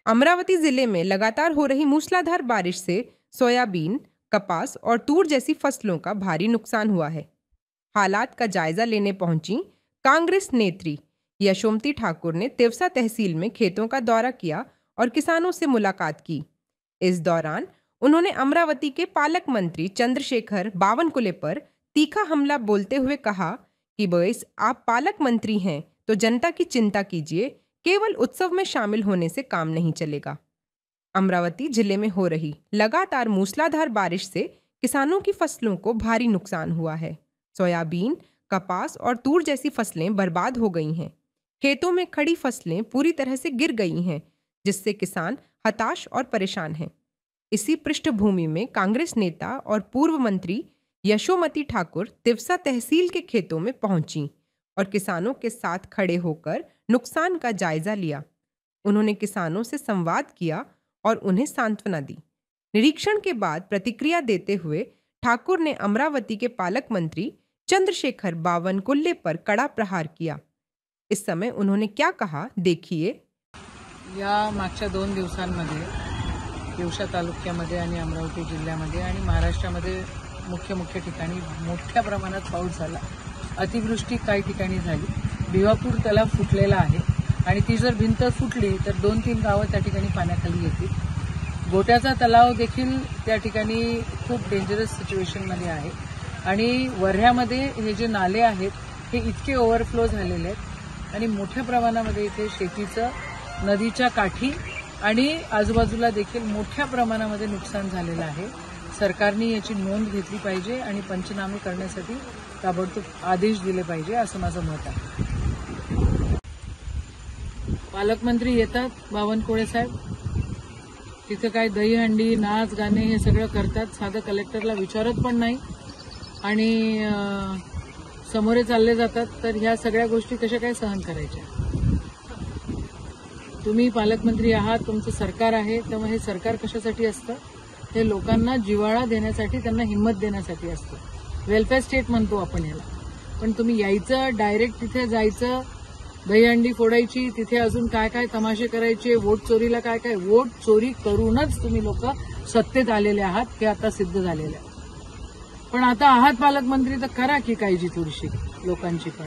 अमरावती जिले में लगातार हो रही मूसलाधार बारिश से सोयाबीन, कपास और तूर जैसी फसलों का भारी नुकसान हुआ है। हालात का जायजा लेने पहुंची कांग्रेस नेत्री यशोमती ठाकुर ने तिवसा तहसील में खेतों का दौरा किया और किसानों से मुलाकात की। इस दौरान उन्होंने अमरावती के पालक मंत्री चंद्रशेखर बावनकुले पर तीखा हमला बोलते हुए कहा कि बॉयस, आप पालक मंत्री हैं तो जनता की चिंता कीजिए, केवल उत्सव में शामिल होने से काम नहीं चलेगा। अमरावती जिले में हो रही लगातार मूसलाधार बारिश से किसानों की फसलों को भारी नुकसान हुआ है। सोयाबीन, कपास और तूर जैसी फसलें बर्बाद हो गई हैं। खेतों में खड़ी फसलें पूरी तरह से गिर गई हैं, जिससे किसान हताश और परेशान हैं। इसी पृष्ठभूमि में कांग्रेस नेता और पूर्व मंत्री यशोमती ठाकुर तिवसा तहसील के खेतों में पहुंची और किसानों के साथ खड़े होकर नुकसान का जायजा लिया। उन्होंने किसानों से संवाद किया और उन्हें सांत्वना दी। निरीक्षण के बाद प्रतिक्रिया देते हुए ठाकुर ने अमरावती के पालक मंत्री चंद्रशेखर बावनकुले पर कड़ा प्रहार किया। इस समय उन्होंने क्या कहा, देखिए। या मागच्या 2 दिवसांमध्ये तिवसा तालुक्यामध्ये आणि अमरावती जिल्ह्यामध्ये आणि महाराष्ट्रामध्ये मुख्य ठिकाणी मोठ्या प्रमाणात पाऊस झाला। अतिवृष्टी काही ठिकाणी झाली। भिवापूर तलाव फुटलेला आहे आणि ती जर भिंत फुटली तर 2-3 गावं त्या ठिकाणी पाण्याखाली येतील। गोट्याचा तलाव देखील त्या ठिकाणी खूप डेंजरस सिच्युएशनमध्ये आहे आणि वर्ह्यामध्ये हे जे नाले आहेत हे इतके ओव्हरफ्लो झालेले आहेत आणि मोठ्या प्रमाणामध्ये इथे शेतीचं नदीच्या काठी आणि आजूबाजूला देखील मोठ्या प्रमाणामध्ये नुकसान झालेलं आहे। सरकारने याची नोंद घेतली पाहिजे आणि पंचनामे करण्यासाठी ताबडतोब आदेश दिले पाहिजे, असं माझं मत आहे। पालकमंत्री येतात, बावनकुळे साहेब तिथे काय दहीहंडी, नाच गाणे हे सगळं करतात, साधं कलेक्टरला विचारत पण नाही आणि समोरे चालले जातात। तर ह्या सगळ्या गोष्टी कशा काय सहन करायच्या? तुम्ही पालकमंत्री आहात, तुमचं सरकार आहे, तेव्हा हे सरकार कशासाठी असतं? हे लोकांना जिव्हाळा देण्यासाठी, त्यांना हिंमत देण्यासाठी असतं। वेलफेअर स्टेट म्हणतो आपण याला। पण तुम्ही यायचं, डायरेक्ट तिथे जायचं, दहीहंडी फोडायची, तिथे अजून काय काय तमाशे करायचे, वोट चोरीला काय काय, वोट चोरी करूनच तुम्ही लोक सत्तेत आलेले आहात, हे आता सिद्ध झालेलं आहे। पण आता आहात पालकमंत्री तर करा की काळजी थोडीशी लोकांची पण।